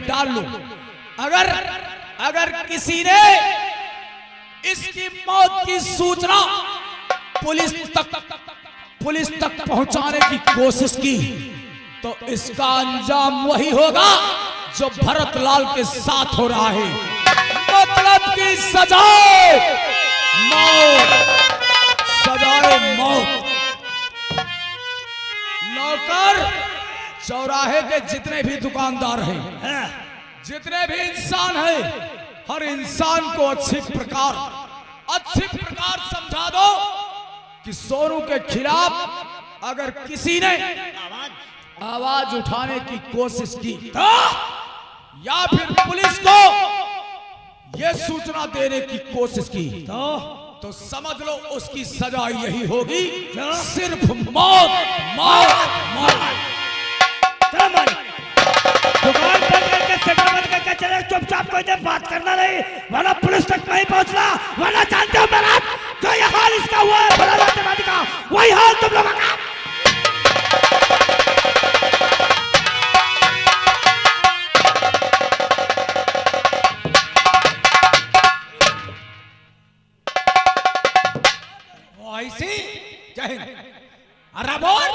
में डाल लूं। अगर अगर किसी ने इसकी मौत की सूचना पुलिस तक पहुंचाने की कोशिश की तो इसका अंजाम वही होगा जो भरतलाल के साथ हो रहा है, मतलब की सजाए मौत। नौकर, चौराहे के जितने भी दुकानदार हैं, जितने भी इंसान हैं, हर इंसान को अच्छी प्रकार समझा दो कि सोनू के खिलाफ अगर किसी ने आवाज उठाने की कोशिश की तो या फिर पुलिस को यह सूचना देने की कोशिश की तो समझ लो उसकी सजा यही होगी, सिर्फ मौत। दुकान बंद करके शटर बंद करके चले, चुपचाप कोई देर बात करना नहीं, वरना पुलिस तक नहीं पहुंचना, वरना जानते हो मेरा जो ये हाल इसका हुआ है भोलानाथ का, वही हाल तुम लोगों का। अरे बोल,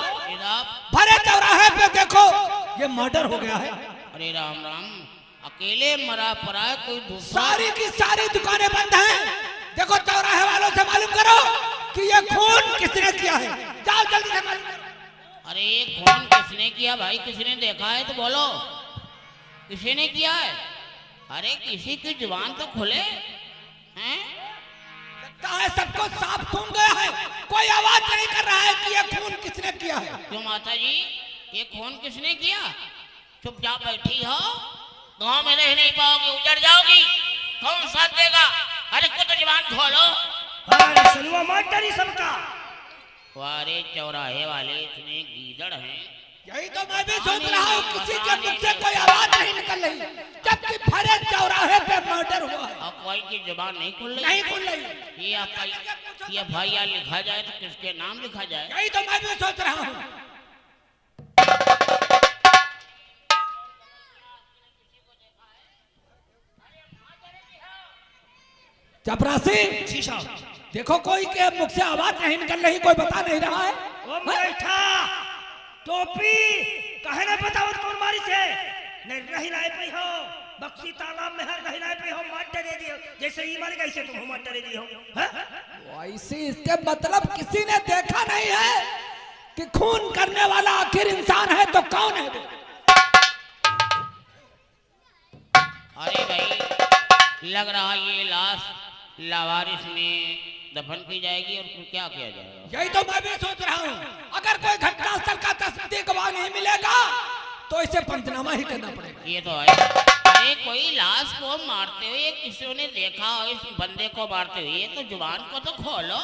भरे चौराहे पे देखो ये मर्डर हो गया है। अरे राम राम, अकेले मरा पड़ा है, कोई दूसरा? सारी की सारी दुकानें बंद हैं। देखो चौराहे वालों से मालूम करो कि ये खून किसने किया है, जाओ जल्दी से मालूम करो। अरे खून किसने किया भाई? किसने देखा है तो बोलो, किसने किया है? अरे किसी की जुबान तो खुले हैं। सबको साफ सुन गया है, कोई आवाज नहीं कर रहा है कि ये खून किसने किया है। क्यों माता जी, ये खून किसने किया? चुपचाप बैठी हो, गांव में रह नहीं पाओगी, उजड़ जाओगी, कौन साथ देगा? अरे कुछ जवान खोलो। अरे सुनवा मत डरी सबका। वारे चौराहे वाले इतने गीदड़ हैं। यही तो मैं भी सोच रहा हूँ, किसी के मुख से कोई आवाज नहीं निकल रही, जबकि भरे चौराहे पे मर्डर हुआ है। अब कोई की जुबान नहीं खुल रही? नहीं खुल रही। ये एफआईआर लिखा जाए तो किसके नाम लिखा जाए? यही तो मैं भी सोच रहा हूँ। चपरासी, देखो कोई के मुख से आवाज नहीं निकल रही, कोई बता नहीं रहा है। ओ बैठा टोपी कहे ना बताओ कौन मारी से नहीं रही लाए पे हो, बक्सी तालाब में हर रही लाए पे हो, मार डरे दियो जैसे ही मारे कैसे तुम मार डरे दियो। वैसे इसके मतलब किसी ने देखा नहीं है कि खून करने वाला आखिर इंसान है तो कौन है? अरे भाई, लग रहा ये लाश लावारिस में दफन की जाएगी और क्या किया जाएगा? यही तो मैं भी सोच रहा हूँ। अगर कोई घटनास्थल का तस्दीक गवाह नहीं मिलेगा तो इसे पंचनामा ही करना पड़ेगा। ये तो है। अरे कोई लाश को मारते हुए किसी ने देखा हो, इस बंदे को मारते हुए, तो जुबान को तो खोलो।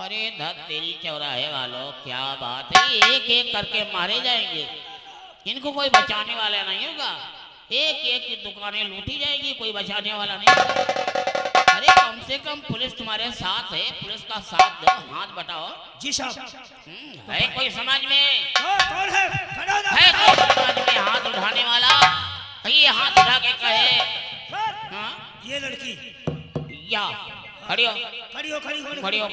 अरे धत तेरी चौराहे वालों, क्या बात है, एक एक करके मारे जाएंगे, इनको कोई बचाने वाला नहीं होगा। एक एक की दुकानें लूटी जाएगी, कोई बचाने वाला नहीं। अरे कम से कम पुलिस तुम्हारे साथ है, पुलिस का साथ दो, हाथ बटाओ। जी साहब। है कोई समाज में? कौन है? है कोई समाज में हाथ उठाने वाला? ये हाथ उठा के कहे हाँ? ये लड़की या खड़ी हो, खड़ी हो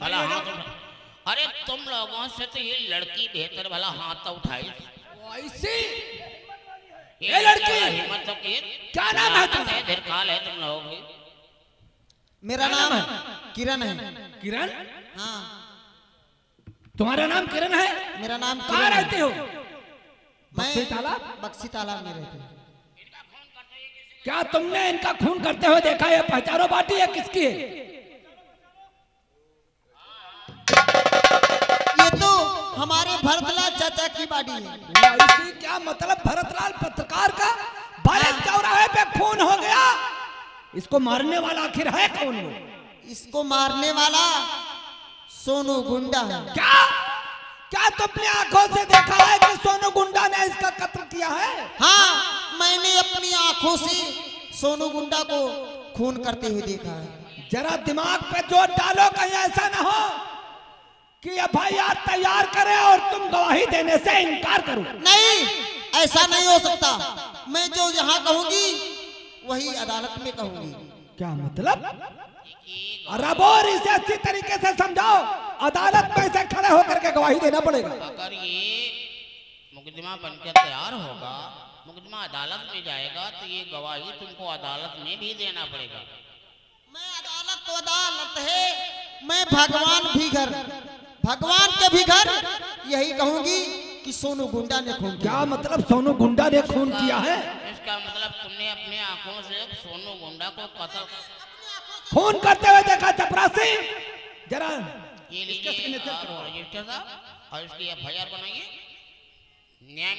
भला हाथ उठा। अरे तुम लोगों से तो ये लड़की बेहतर, भला हाथ तो उठाई। ये लड़की हिम्मत तो की। क्या नाम है तुम्हारा? धीरकाल है तुम लोगों की। मेरा नाम है किरण है। किरण? हाँ, तुम्हारा नाम किरण है? मेरा नाम कहाँ किरण रहते हो? मैं बक्सी तालाब में रहती हूँ। क्या तुमने इनका खून करते हुए देखा है? पहचानो पार्टी है किसकी है? ये तो हमारे भरतलाल चाचा की बाड़ी है। इसी क्या मतलब? भरतलाल पत्रकार का भरे चौराहे पे खून हो गया, इसको मारने वाला आखिर है कौन? इसको मारने वाला सोनू गुंडा है। क्या तुमने आंखों से देखा है कि सोनू गुंडा ने इसका कत्ल किया है? हाँ, मैंने अपनी आंखों से सोनू गुंडा को खून करते हुए देखा है। जरा दिमाग पे जोर डालो, कहीं ऐसा ना हो कि एफआईआर तैयार करे और तुम गवाही देने से इनकार करो। नहीं, ऐसा नहीं हो सकता। मैं जो यहाँ कहूंगी वही अदालत में कहूंगी। क्या मतलब? अरे बोर इसे अच्छी तरीके से समझाओ। अदालत में से खड़े होकर के गवाही देना पड़ेगा। अगर ये मुकदमा बनकर तैयार होगा, मुकदमा अदालत में जाएगा, तो ये गवाही तुमको अदालत में भी देना पड़ेगा। मैं अदालत तो अदालत है, मैं भगवान भी घर, भगवान के भी घर यही कहूंगी कि सोनू गुंडा ने खून किया। क्या मतलब सोनू गुंडा ने खून किया है? इसका मतलब तुमने अपने आंखों से सोनू गुंडा को कत्ल खून करते हुए देखा चपरासी। जरा ये लीजिए आप रजिस्टर साहब और इसकी एफआईआर बनाइए। न्याय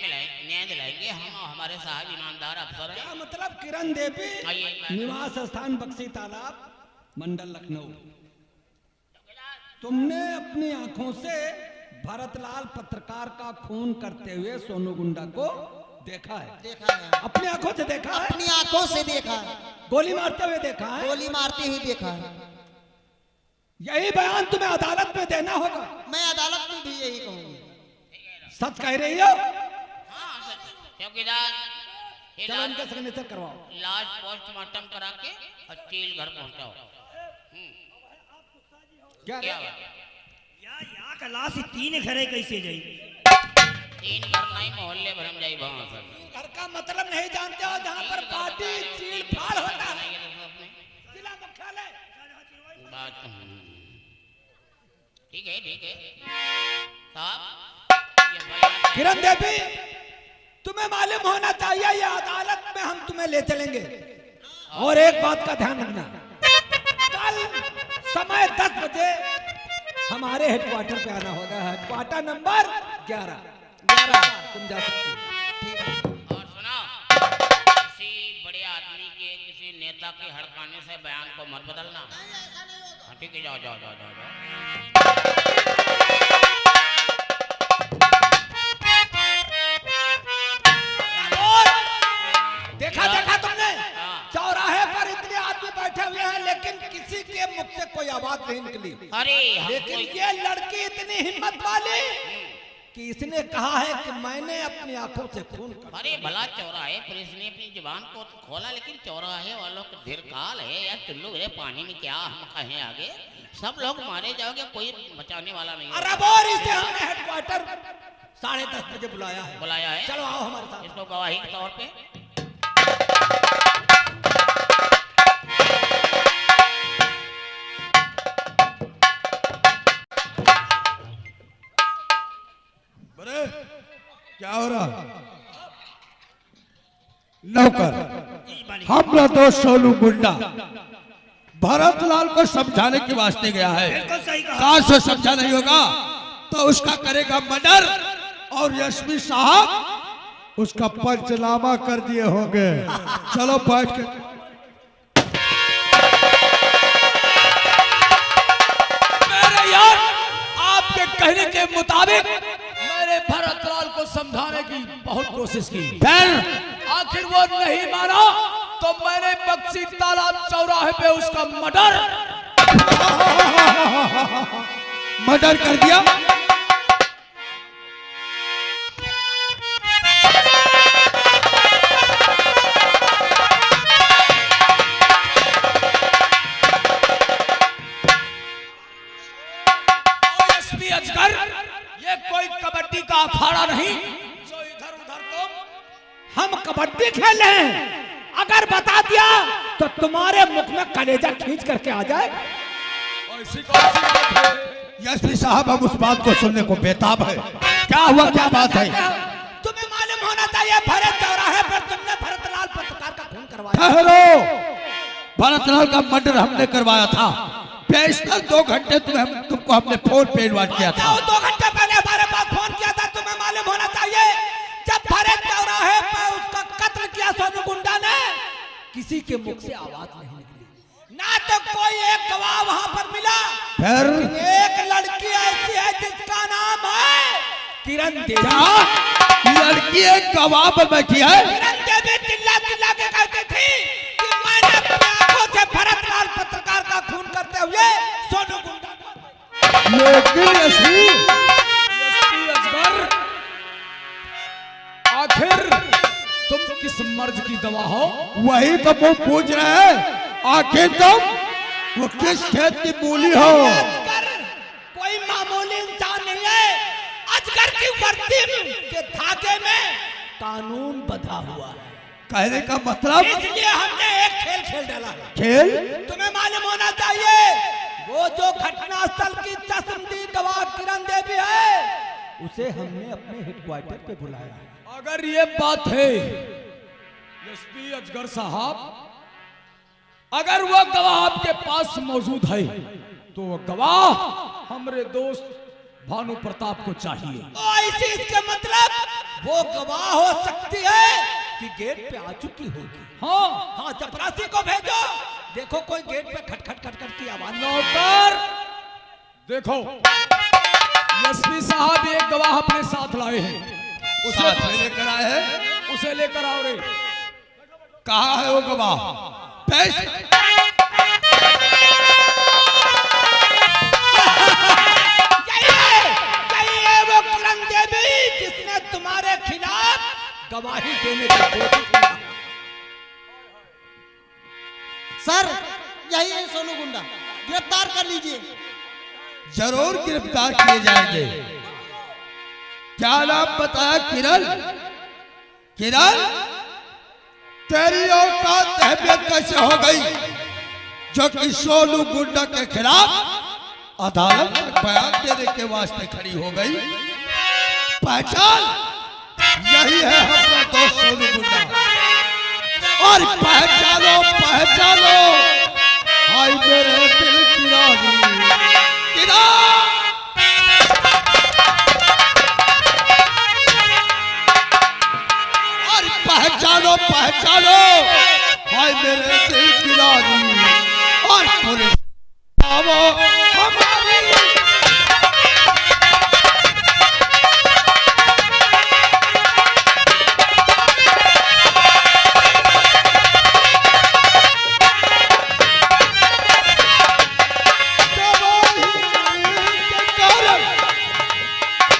दिलाएंगे हम, हमारे साहब ईमानदार अफसर हैं। क्या मतलब? किरण देवी, आइए। निवास स्थान बक्सी तालाब, मंडल लखनऊ। तुमने अपनी आंखों से भरतलाल पत्रकार का खून करते हुए सोनू गुंडा को देखा है? देखा है, अपनी आंखों से देखा है? अपनी आंखों से देखा है, गोली मारते हुए देखा है? गोली मारते ही देखा है। यही बयान तुम्हें अदालत में देना होगा। मैं अदालत में भी यही कहूंगी। सच कह रही हो? हाँ सच। चौकीदार ये चलो इनका सिग्नेचर करवाओ। लाश पोस्टमार्टम करा के और चील घर पहुंचाओ। क्या क्या बात? यहाँ का लाश ही 3 घरे कैसे जाई? 3 घर नहीं, मोहल्ले भर में जाई वहां सर। घर का मतलब नहीं जानते हो? जहाँ पर पार्टी चीड़ फाड़ होता है, जिला मुख्यालय। बात ठीक है साहब। किरण देवी, तुम्हें मालूम होना चाहिए ये अदालत में हम तुम्हें ले चलेंगे। और एक बात का ध्यान रखना, कल समय 10 बजे हमारे हेडक्वार्टर पे आना होगा। Headquarter number 11। तुम जा सकते हो। और सुना, किसी बड़े आदमी के, किसी नेता के हड़काने से बयान को मत बदलना। हाँ ठीक है, जाओ। देखा तुमने? चौराहे पर इतने आदमी बैठे हुए हैं लेकिन किसी के मुख से कोई आवाज नहीं निकली। अरे लेकिन ये लड़की इतनी हिम्मत वाली कि इसने कहा है कि मैंने अपनी आंखों से खून कर। अरे भला चौराहे पर इसने अपनी जुबान को तो खोला, लेकिन चौराहे वालों का धीरकाल है यार। चुल्लू रे पानी में क्या हम कहें आगे, सब लोग मारे जाओगे, कोई बचाने वाला नहीं। अरे बोर इसे हमने हेडक्वार्टर 10:30 बजे बुलाया है। चलो आओ हमारे साथ। इसको गवाही के तौर पे क्या हो रहा? नौकर, हम तो सोनू गुंडा भरतलाल को समझाने के वास्ते गया है। बिल्कुल सही कहा। कहां से समझा नहीं होगा तो उसका करेगा मर्डर, और एसपी साहब उसका पंचनामा कर दिए होंगे। चलो बैठ के। मेरे यार, आपके कहने के मुताबिक मैंने भरतलाल को समझाने की बहुत कोशिश की, फिर आखिर वो नहीं माना तो मैंने बक्सी तालाब चौराहे पे उसका मर्डर कर दिया। एसपी अजगर, ये कोई कबड्डी का अखाड़ा नहीं जो इधर उधर तुम। हम कबड्डी खेल रहे हैं, अगर बता दिया तो तुम्हारे मुख में कलेजा खींच करके आ जाए। ऐसी कौन सी बात है? एसपी साहब हम उस बात को सुनने को बेताब है। क्या हुआ, क्या बात है? तुम्हें मालूम होना चाहिए, भरे चौराहे पर तुमने भरतलाल पत्रकार का खून करवाया। ठहरो, भरतलाल का मर्डर हमने करवाया था। बेशतर 2 घंटे तुमको हमने फोन पे इन्वाइट किया था। 2 घंटे पहले हमारे पास फोन किया था। तुम्हें मालूम होना चाहिए, जब भरे चौराहे पर उसका कत्ल किया सोनू गुंडा ने, किसी के मुख से आवाज नहीं निकली, ना तो कोई एक गवाह वहां पर मिला। फिर एक लड़की ऐसी है जिसका नाम है किरण देवी। लड़की एक गवाह पर बैठी है। किरण देवी चिल्ला चिल्ला के कहती थी कि मैंने अपनी आंखों से भरतलाल पत्रकार का खून करते हुए सोनू गुंडा को। लेकिन एसपी अजगर, आखिर तुम किस मर्ज की दवा हो। वही तो वो पूछ रहे हैं, आखिर तुम वो किस खेत की मूली हो? अजगर कोई मामूली इंसान नहीं है। अजगर की वर्दी के धागे में कानून बंधा हुआ है। कहने का मतलब इसलिए हमने एक खेल खेल डाला है। खेल? तुम्हें मालूम होना चाहिए, वो जो घटनास्थल की चश्मदीद गवाह किरण देवी है, उसे हमने अपने हेडक्वार्टर पे बुलाया। अगर ये बात है एसपी अजगर साहब, अगर वो गवाह आपके पास मौजूद है तो वो गवाह हमारे दोस्त भानु प्रताप को चाहिए। इसी इसके मतलब वो गवाह हो सकती है कि गेट पे आ चुकी होगी। हाँ, चपरासी को भेजो, देखो कोई गेट पे खटखट खटखट की आवाज। नौकर देखो, एसपी साहब एक गवाह अपने साथ लाए हैं। साथ में लेकर आए हैं? उसे लेकर आओ रे। कहाँ है वो गवाह? पेश। यही है वो किरण देवी जिसने तुम्हारे खिलाफ गवाही देने की कोशिश किया। सर यही है सोनू गुंडा, गिरफ्तार कर लीजिए। जरूर गिरफ्तार किए जाएंगे। क्या नाम बताया? किरण? किरण, तेरी औकात अहमियत कैसे हो गई जो कि सोनू गुंडा के खिलाफ अदालत में बयान देने के वास्ते खड़ी हो गई? पहचान, यही है अपना दोस्त सोनू गुंडा। और पहचानो पहचानो, हाय मेरे दिल की रानी किरण। पहचानो पहचानो, हाय मेरे दिल की रानी। और पुलिस आओ हमारी।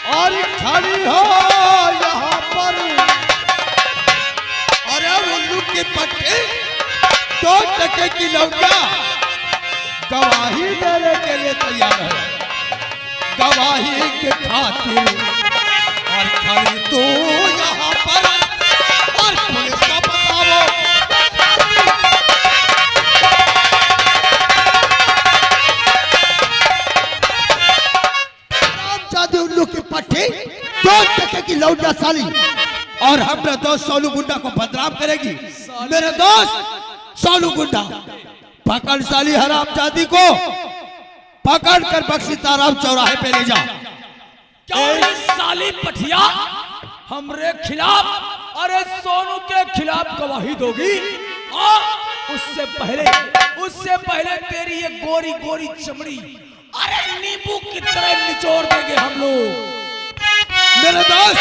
और खड़ी हो यहाँ पर, के पट्टे तो टके की लौटा गवाही देने के लिए तैयार है। गवाही के खातिर और खड़ी तू यहाँ पर, और पुलिस को बताओ। जादू उल्लू की पट्टी तो टके की लौटा साली और हमारे दोस्त सोनू गुंडा को बदनाम करेगी। मेरे दोस्त सोनू गुंडा, पकड़ साली हरामजादी को, पकड़ कर बख्शी ताराम चौराहे पे ले जा। क्या ये साली पठिया हमरे खिलाफ, अरे सोनू के खिलाफ गवाही दोगी? उससे पहले तेरी ये गोरी गोरी चमड़ी अरे नींबू की तरह निचोड़ देंगे हम लोग। मेरे दोस्त,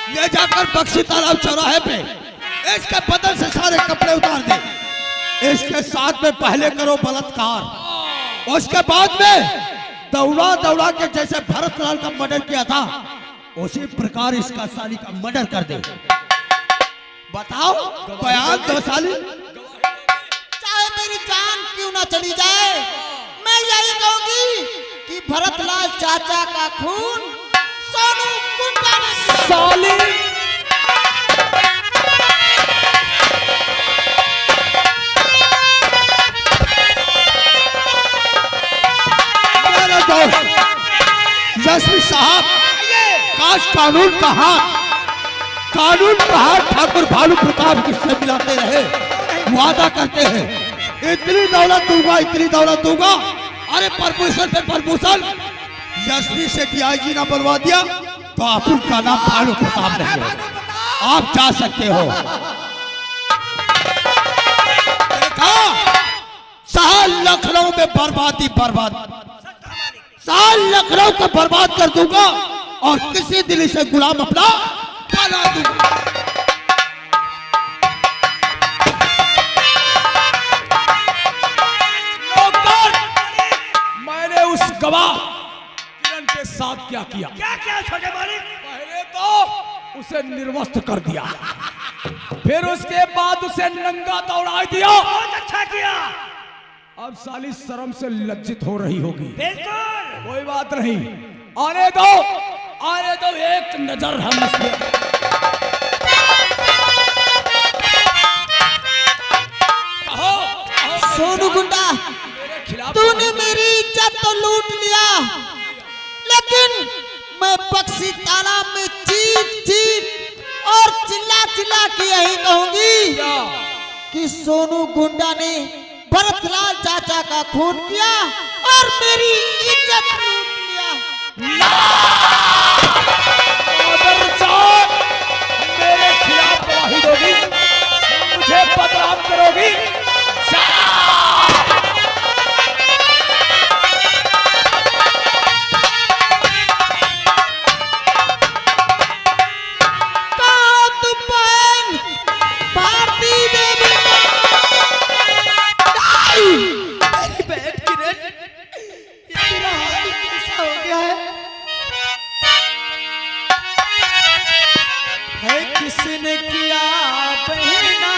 ले जाकर बख्शी तालाब चौराहे पे इसके बदन से सारे कपड़े उतार दे। इसके साथ में पहले करो बलात्कार, उसके बाद में दौड़ा दौड़ा के जैसे भरत लाल का मर्डर किया था उसी प्रकार इसका साली का मर्डर कर दे। बताओ, बयान दो साली। चाहे मेरी जान क्यों ना चली जाए, मैं यही कहूंगी कि भरतलाल चाचा का खून सोनू गुंडा ने साली मेरे दोस्त एसपी साहब, काश कानून का हाथ ठाकुर भानु प्रताप किससे मिलाते रहे। वादा करते हैं इतनी दौलत दूंगा, इतनी दौलत दूंगा। अरे प्रमोशन पे प्रमोशन, एसपी से डीआईजी ना बनवा दिया तो आप का नाम भानु प्रताप नहीं है। आप जा सकते हो। देखा, साल लखनऊ में बर्बादी बर्बाद, साल लखनऊ को बर्बाद कर दूंगा और किसी दिल्ली से गुलाम अपना बना दूंगा। मैंने उस गवाह किरण के साथ क्या किया? क्या क्या छोटे मालिक? पहले तो उसे निर्वस्त्र कर दिया, फिर उसके बाद उसे नंगा दौड़ा दिया। बहुत अच्छा किया। अब साली शर्म से लज्जित हो रही होगी। बिल्कुल। कोई बात नहीं, आने दो, आने दो, एक नजर हम इस पे। सोनू गुंडा, मेरे खिलाफ तूने मेरी इज्जत तो लूट लिया, लेकिन मैं बक्सी तालाब में चीख चीख और चिल्ला चिल्ला के यही कहूंगी क्या? कि सोनू गुंडा ने भरतलाल चाचा का खून किया और मेरी इज्जत लूट लिया। आदरजान, मेरे खिलाफ गवाही दोगी, मुझे बदनाम करोगी। कहाँ तुम बहन भारती देवी? मेरी बहन किरण, ये तेरा हाल कैसा हो गया है किसने किया बहना?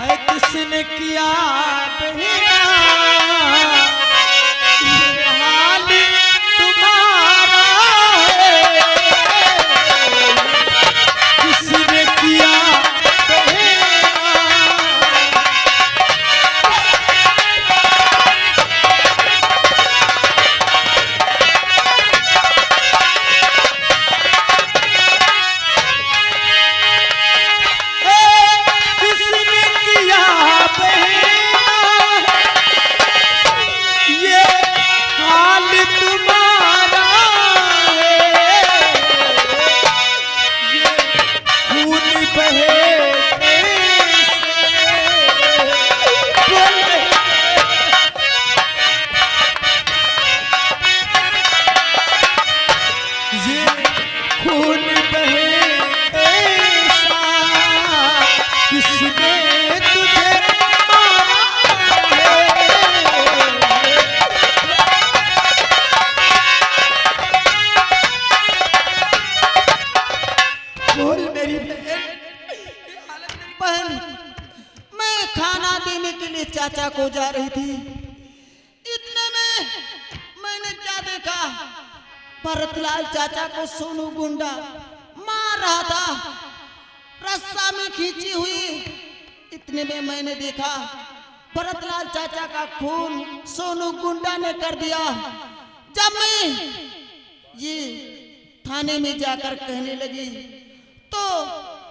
है किसने किया बहना? ये हाल तुम्हारा है, किसने किया बहना? किसने किया बहना? ये हाल तुम्हारा है, ये खून बहे कैसे बोले। ये खून बहे ऐसा, किसने तुझे मारा है? बोल मेरी बहन। बहन, मैं खाना देने के लिए चाचा को जा रही थी, इतने में मैंने क्या देखा, भरतलाल चाचा को सोनू गुंडा मार रहा था, रस्सा में खींची हुई। इतने में मैंने देखा भरतलाल चाचा का खून सोनू गुंडा ने कर दिया। जब मैं ये थाने में जाकर कहने लगी तो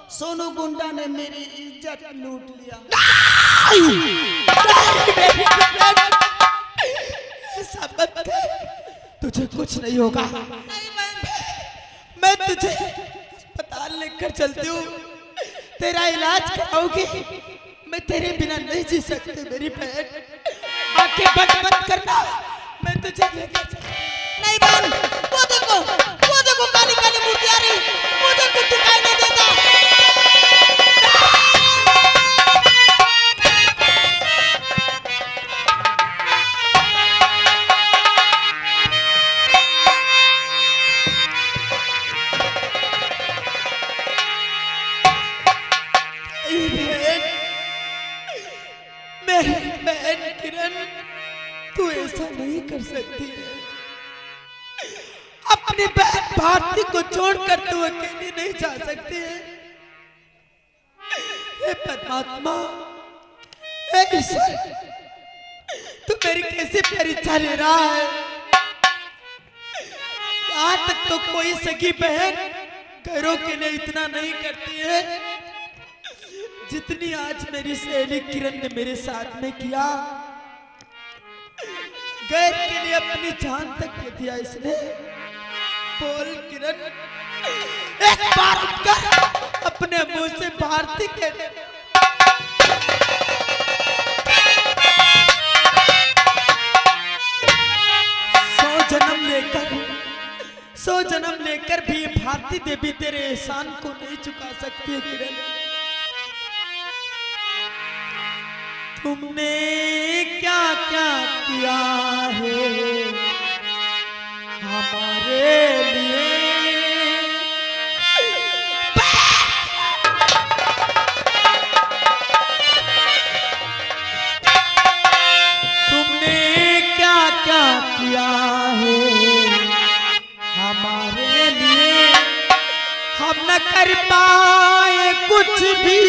सोनू गुंडा ने मेरी इज्जत लूट लिया। ऐसा मत कर, तुझे कुछ नहीं होगा। नहीं बहन, मैं तुझे अस्पताल लेकर चलती हूँ, तेरा इलाज कराऊंगी। मैं तेरे बिना नहीं जी सकती मेरी बहन। आंखें बंद मत करना, मैं तुझे लेकर नहीं बहन, वो देखो काली काली मूर्ति आ रही, मुझे कुछ दिखाई नहीं देता। मेरी बहन किरण, तू ऐसा नहीं कर सकती है। अपनी बहन भारती को छोड़कर तू अकेली नहीं जा सकती है। हे परमात्मा, हे ईश्वर, तू मेरी कैसी परीक्षा ले रहा है? आज तक तो कोई सगी बहन घरों के लिए इतना नहीं करती है जितनी आज मेरी सहेली किरण ने मेरे साथ में किया। गैर के लिए अपनी जान तक दे दिया इसने। बोल किरण, एक बार उठकर अपने मुंह से भारती के सौ जन्म लेकर भी भारती देवी तेरे एहसान को नहीं चुका सकती है किरण। तुमने क्या क्या किया है हमारे लिए तुमने क्या क्या किया है हमारे लिए, हम न कर पाए कुछ भी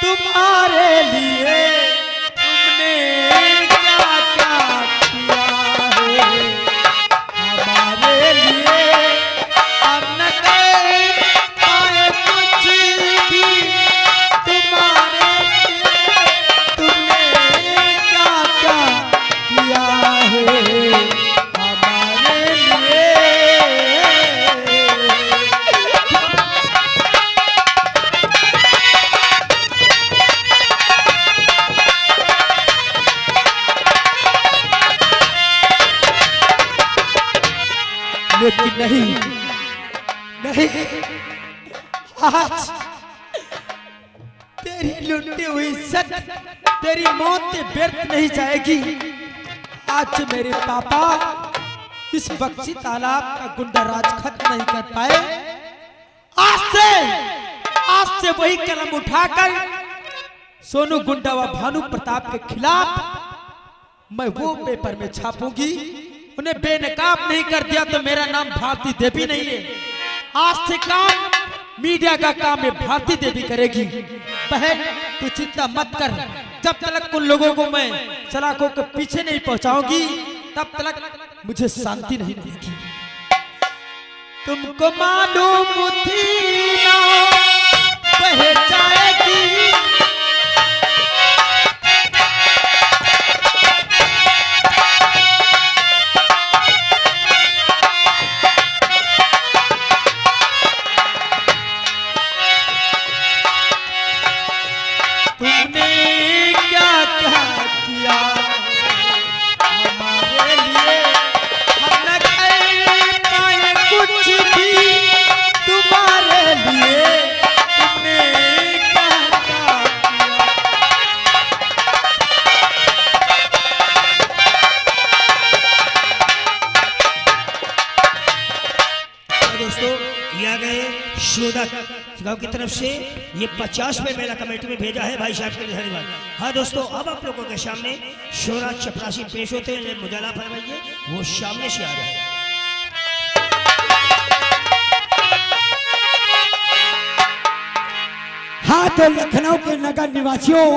तुम्हारे लिए। तुमने क्या क्या किया है हमारे लिए, हम न कर पाए कुछ भी तुम्हारे लिए। तुमने क्या क्या किया है हमारे लिए। लेकिन नहीं नहीं, आज तेरी लुटी हुई इज्जत तेरी मौत से व्यर्थ नहीं जाएगी। आज मेरे पापा इस बक्सी तालाब का गुंडा राज खत्म नहीं कर पाए, आज से वही कलम उठाकर सोनू गुंडा व भानु प्रताप के खिलाफ मैं वो पेपर में छापूंगी। उन्हें बेनकाब नहीं कर दिया तो मेरा नाम भारती देवी नहीं है। आज से काम मीडिया का काम है, भारती देवी करेगी। बहन तू चिंता मत कर, जब तक उन लोगों को मैं सलाखों के पीछे नहीं पहुंचाऊंगी तब तक मुझे शांति नहीं मिलेगी। तुमको मालूम थी ना बह जाएगी, गांव की तरफ से ये 50 में मेला कमेटी में भेजा है भाई साहब के लिए धन्यवाद। हाँ दोस्तों, अब आप लोगों के सामने शोरा चपरासी पेश होते हैं। मुजाला फरमाइए, वो सामने से आ रहे हैं। हाँ तो लखनऊ के नगर निवासियों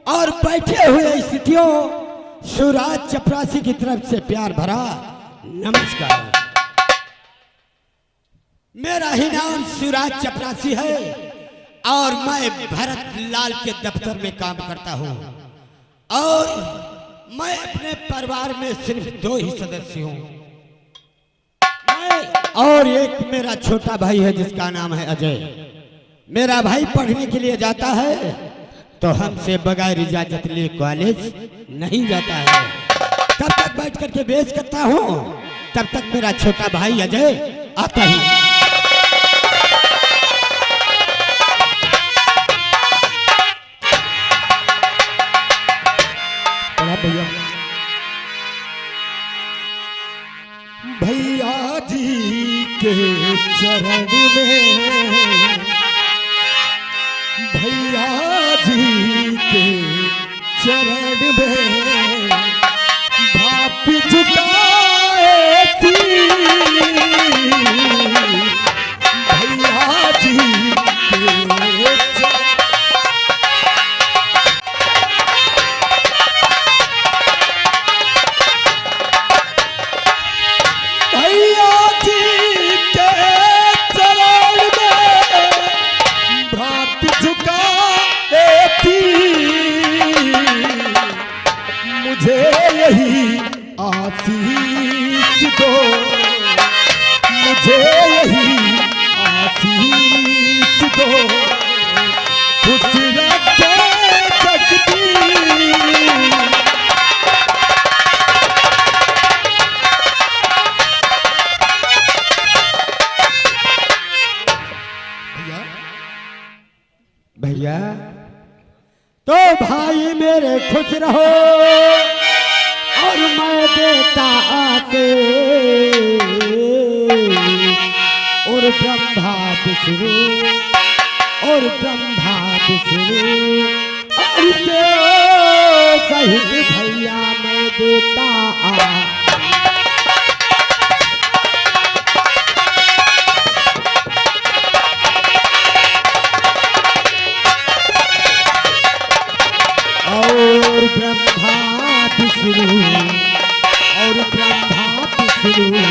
और बैठे हुए स्थितियों, शिवराज चपरासी की तरफ से प्यार भरा नमस्कार। मेरा ही नाम शिवराज चपरासी है और मैं भरत लाल के दफ्तर में काम करता हूँ और मैं अपने परिवार में सिर्फ 2 ही सदस्य हूँ, मैं और एक मेरा छोटा भाई है जिसका नाम है अजय। मेरा भाई पढ़ने के लिए जाता है तो हमसे बगैर इजाजत लिए कॉलेज नहीं जाता है। तब तक बैठ करके बेच करता हूँ, तब तक मेरा छोटा भाई अजय आता ही। भैया जी के चरण में, भैया जी के चरण में भाप झुकाए थी। भैया जी के मुझे यही आशीष दो, मुझे यही आशीष दो, खुश रखे जगती। भैया तो भाई मेरे खुश रहो और मैं देता आके ब्रह्मा विष्णु और ब्रह्मा विष्णु और से सहित भैया मैं देता और ब्रह्मा विष्णु और ब्रह्मा विष्णु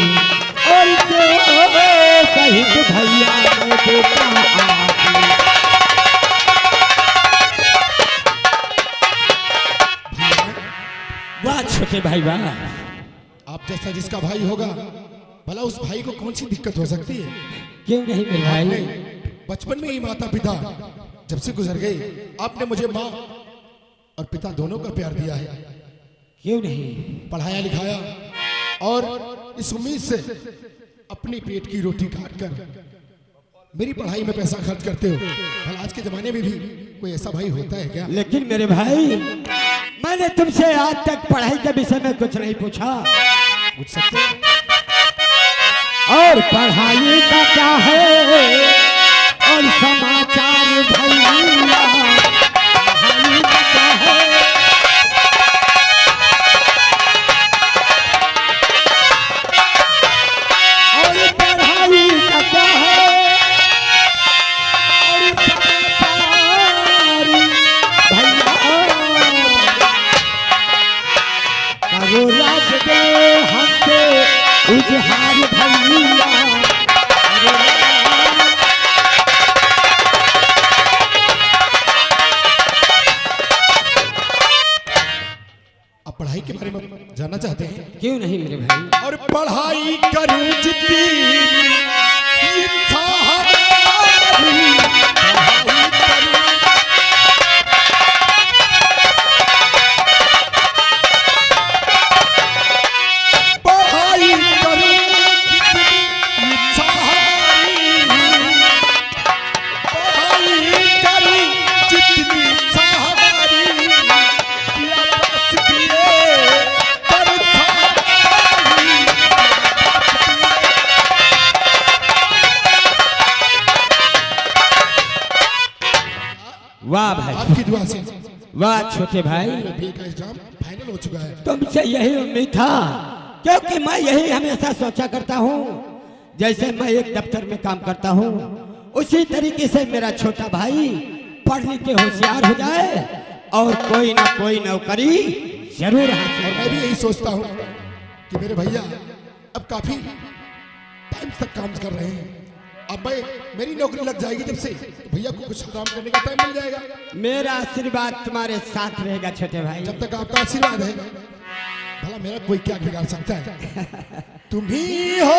और से सहित भैया मैं देता वाह छोटे भाई वाह। आप जैसा जिसका भाई होगा भला उस भाई को कौन सी दिक्कत हो सकती है? क्यों नहीं मेरे भाई? बचपन में ही माता पिता जब से गुजर गए, आपने मुझे माँ और पिता दोनों का प्यार दिया है। क्यों नहीं? पढ़ाया लिखाया और इस उम्मीद से अपनी पेट की रोटी काट कर मेरी पढ़ाई में पैसा खर्च करते हो। भला आज के जमाने में भी कोई ऐसा भाई होता है क्या? लेकिन मेरे भाई मैंने तुमसे आज तक पढ़ाई के विषय में कुछ नहीं पूछा। पूछ सकते हैं? और पढ़ाई का क्या है और समाचार भैया पढ़ाई का क्या है? और पढ़ाई का क्या है और समाचार भैया करो राज दे हमसे उजहार भैया। आप पढ़ाई के बारे में जानना चाहते हैं? क्यों नहीं मेरे भाई? और पढ़ाई करूं जितनी इच्छा हमारी, पढ़ाई करूं पढ़ाई करूं जितनी इच्छा हमारी, पढ़ाई करूं जितनी इच्छा हमारी, या बस दिए परछाई, वाह भाई आपकी दुआ से वाह छोटे भाई। बीए का एग्जाम फाइनल हो चुका है। तुमसे यही उम्मीद था क्योंकि मैं यही हमेशा सोचा करता हूँ जैसे मैं एक दफ्तर में काम करता हूँ उसी तरीके से मेरा छोटा भाई पढ़ लिख के होशियार हो जाए और कोई ना कोई नौकरी जरूर हासिल। और मैं भी यही सोचता हूँ कि मेरे भैया अब काफी टाइम तक काम कर रहे हैं। अब मेरी नौकरी लग जाएगी जब से, तो भैया को कुछ आराम करने का टाइम मिल जाएगा। मेरा आशीर्वाद तुम्हारे साथ रहेगा छोटे भाई। जब तक आपका आशीर्वाद है भला मेरा कोई क्या बिगाड़ सकता है? तुम ही हो